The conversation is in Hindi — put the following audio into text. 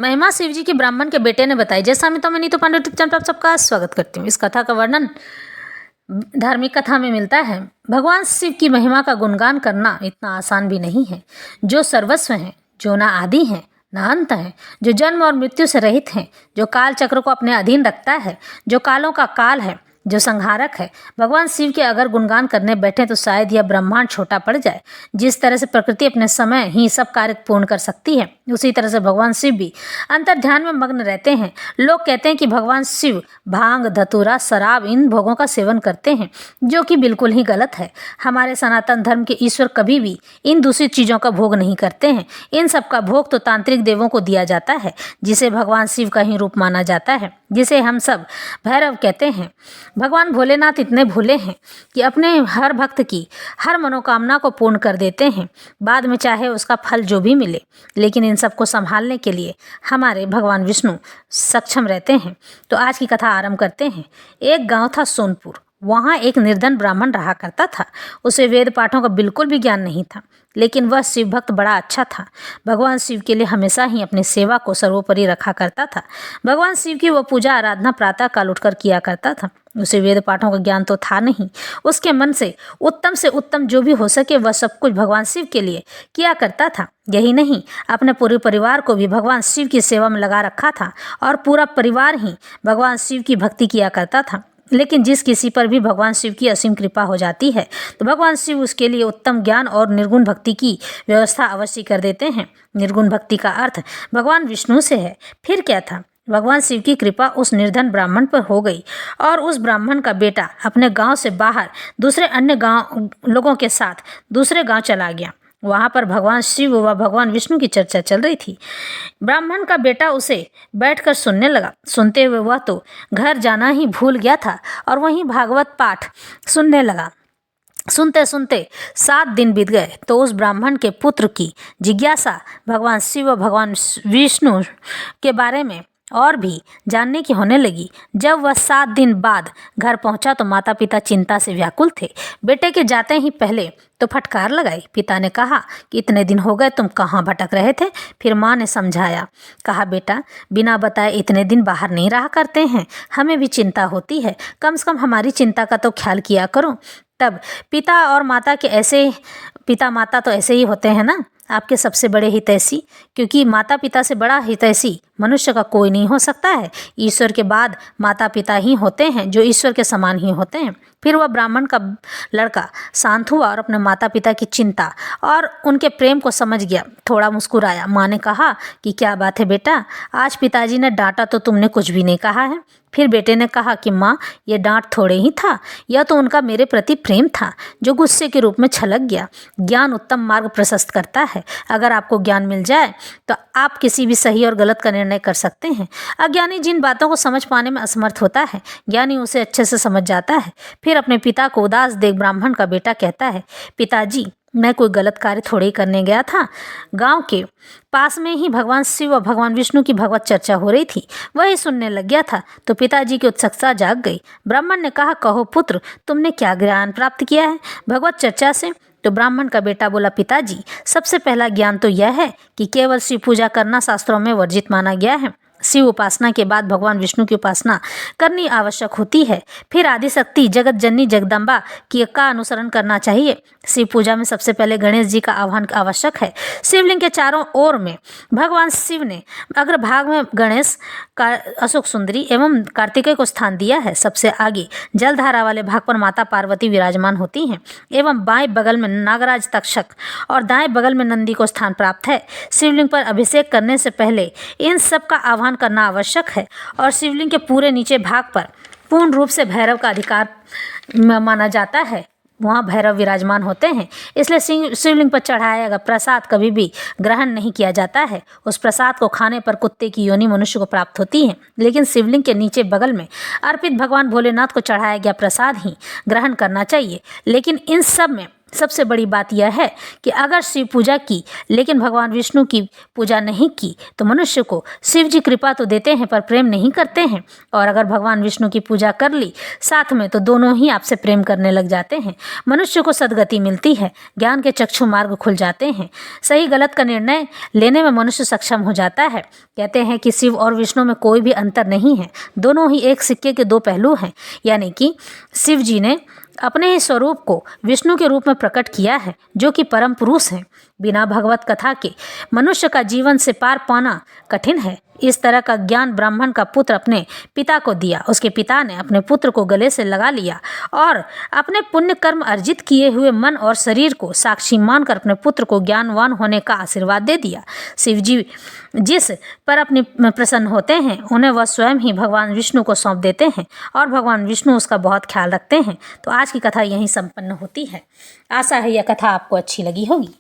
महिमा शिव जी के ब्राह्मण के बेटे ने बताई। जैसा मैं नीतू पांडे यूट्यूब चैनल पर सबका स्वागत करती हूँ। इस कथा का वर्णन धार्मिक कथा में मिलता है। भगवान शिव की महिमा का गुणगान करना इतना आसान भी नहीं है। जो सर्वस्व हैं, जो ना आदि हैं ना अंत हैं, जो जन्म और मृत्यु से रहित हैं, जो काल चक्र को अपने अधीन रखता है, जो कालों का काल है, जो संहारक है। भगवान शिव के अगर गुणगान करने बैठे तो शायद यह ब्रह्मांड छोटा पड़ जाए। जिस तरह से प्रकृति अपने समय ही सब कार्य पूर्ण कर सकती है, उसी तरह से भगवान शिव भी अंतर ध्यान में मग्न रहते हैं। लोग कहते हैं कि भगवान शिव भांग, धतूरा, शराब इन भोगों का सेवन करते हैं, जो कि बिल्कुल ही गलत है। हमारे सनातन धर्म के ईश्वर कभी भी इन दूषित चीज़ों का भोग नहीं करते हैं। इन सब का भोग तो तांत्रिक देवों को दिया जाता है, जिसे भगवान शिव का ही रूप माना जाता है, जिसे हम सब भैरव कहते हैं। भगवान भोलेनाथ इतने भोले हैं कि अपने हर भक्त की हर मनोकामना को पूर्ण कर देते हैं, बाद में चाहे उसका फल जो भी मिले। लेकिन इन सबको संभालने के लिए हमारे भगवान विष्णु सक्षम रहते हैं। तो आज की कथा आरंभ करते हैं। एक गांव था सोनपुर। वहाँ एक निर्धन ब्राह्मण रहा करता था। उसे वेद पाठों का बिल्कुल भी ज्ञान नहीं था, लेकिन वह शिव भक्त बड़ा अच्छा था। भगवान शिव के लिए हमेशा ही अपनी सेवा को सर्वोपरि रखा करता था। भगवान शिव की वह पूजा आराधना प्रातः काल उठकर किया करता था। उसे वेद पाठों का ज्ञान तो था नहीं। उसके मन से उत्तम जो भी हो सके वह सब कुछ भगवान शिव के लिए किया करता था। यही नहीं, अपने पूरे परिवार को भी भगवान शिव की सेवा में लगा रखा था और पूरा परिवार ही भगवान शिव की भक्ति किया करता था। लेकिन जिस किसी पर भी भगवान शिव की असीम कृपा हो जाती है तो भगवान शिव उसके लिए उत्तम ज्ञान और निर्गुण भक्ति की व्यवस्था अवश्य कर देते हैं। निर्गुण भक्ति का अर्थ भगवान विष्णु से है। फिर क्या था, भगवान शिव की कृपा उस निर्धन ब्राह्मण पर हो गई और उस ब्राह्मण का बेटा अपने गांव से बाहर दूसरे अन्य गांव लोगों के साथ दूसरे गांव चला गया। वहाँ पर भगवान शिव व भगवान विष्णु की चर्चा चल रही थी। ब्राह्मण का बेटा उसे बैठकर सुनने लगा। सुनते हुए वह तो घर जाना ही भूल गया था और वहीं भागवत पाठ सुनने लगा। सुनते सुनते 7 दिन बीत गए तो उस ब्राह्मण के पुत्र की जिज्ञासा भगवान शिव व भगवान विष्णु के बारे में और भी जानने की होने लगी। जब वह 7 दिन बाद घर पहुंचा तो माता पिता चिंता से व्याकुल थे। बेटे के जाते ही पहले तो फटकार लगाई। पिता ने कहा कि इतने दिन हो गए, तुम कहाँ भटक रहे थे। फिर माँ ने समझाया, कहा बेटा बिना बताए इतने दिन बाहर नहीं रहा करते हैं, हमें भी चिंता होती है, कम से कम हमारी चिंता का तो ख्याल किया करो। तब पिता माता तो ऐसे ही होते हैं ना, आपके सबसे बड़े हितैषी, क्योंकि माता पिता से बड़ा हितैषी मनुष्य का कोई नहीं हो सकता है। ईश्वर के बाद माता पिता ही होते हैं जो ईश्वर के समान ही होते हैं। फिर वह ब्राह्मण का लड़का शांत हुआ और अपने माता पिता की चिंता और उनके प्रेम को समझ गया। थोड़ा मुस्कुराया। माँ ने कहा कि क्या बात है बेटा, आज पिताजी ने डांटा तो तुमने कुछ भी नहीं कहा है। फिर बेटे ने कहा कि माँ, ये डांट थोड़े ही था, यह तो उनका मेरे प्रति प्रेम था जो गुस्से के रूप में छलक गया। ज्ञान उत्तम मार्ग प्रशस्त करता है। अगर आपको ज्ञान मिल जाए तो आप किसी भी सही और गलत का निर्णय कर सकते हैं। अज्ञानी जिन बातों को समझ पाने में असमर्थ होता है, ज्ञानी उसे अच्छे से समझ जाता है। फिर अपने पिता को उदास देख ब्राह्मण का बेटा कहता है, पिताजी मैं कोई गलत कार्य थोड़े ही करने गया था। गांव के पास में ही भगवान शिव और भगवान विष्णु की भगवत चर्चा हो रही थी, वही सुनने लग गया था तो पिताजी की उत्सुकता जाग गई। ब्राह्मण ने कहा, कहो पुत्र, तुमने क्या ज्ञान प्राप्त किया है भगवत चर्चा से। तो ब्राह्मण का बेटा बोला, पिताजी सबसे पहला ज्ञान तो यह है कि केवल शिव पूजा करना शास्त्रों में वर्जित माना गया है। शिव उपासना के बाद भगवान विष्णु की उपासना करनी आवश्यक होती है। फिर आदिशक्ति जगत जननी जगदम्बा का अनुसरण करना चाहिए। शिव पूजा में सबसे पहले गणेश जी का आह्वान आवश्यक है। शिवलिंग के चारों ओर में भगवान शिव ने अग्रभाग में गणेश, अशोक सुंदरी एवं कार्तिकेय को स्थान दिया है। सबसे आगे जलधारा वाले भाग पर माता पार्वती विराजमान होती हैं एवं बाएं बगल में नागराज तक्षक और दाएं बगल में नंदी को स्थान प्राप्त है। शिवलिंग पर अभिषेक करने से पहले इन सब का आह्वान करना आवश्यक है और शिवलिंग के पूरे नीचे भाग पर पूर्ण रूप से भैरव का अधिकार माना जाता है। वहाँ भैरव विराजमान होते हैं, इसलिए शिवलिंग पर चढ़ाया गया प्रसाद कभी भी ग्रहण नहीं किया जाता है। उस प्रसाद को खाने पर कुत्ते की योनि मनुष्य को प्राप्त होती है। लेकिन शिवलिंग के नीचे बगल में अर्पित भगवान भोलेनाथ को चढ़ाया गया प्रसाद ही ग्रहण करना चाहिए। लेकिन इन सब में सबसे बड़ी बात यह है कि अगर शिव पूजा की लेकिन भगवान विष्णु की पूजा नहीं की तो मनुष्य को शिव जी कृपा तो देते हैं पर प्रेम नहीं करते हैं, और अगर भगवान विष्णु की पूजा कर ली साथ में तो दोनों ही आपसे प्रेम करने लग जाते हैं। मनुष्य को सद्गति मिलती है, ज्ञान के चक्षु मार्ग खुल जाते हैं, सही गलत का निर्णय लेने में मनुष्य सक्षम हो जाता है। कहते हैं कि शिव और विष्णु में कोई भी अंतर नहीं है, दोनों ही एक सिक्के के दो पहलू हैं। यानी कि शिव जी ने अपने ही स्वरूप को विष्णु के रूप में प्रकट किया है, जो कि परम पुरुष हैं। बिना भगवत कथा के मनुष्य का जीवन से पार पाना कठिन है। इस तरह का ज्ञान ब्राह्मण का पुत्र अपने पिता को दिया। उसके पिता ने अपने पुत्र को गले से लगा लिया और अपने पुण्य कर्म अर्जित किए हुए मन और शरीर को साक्षी मानकर अपने पुत्र को ज्ञानवान होने का आशीर्वाद दे दिया। शिव जी जिस पर अपनी प्रसन्न होते हैं उन्हें वह स्वयं ही भगवान विष्णु को सौंप देते हैं और भगवान विष्णु उसका बहुत ख्याल रखते हैं। तो आज की कथा यहीं संपन्न होती है। आशा है यह कथा आपको अच्छी लगी होगी।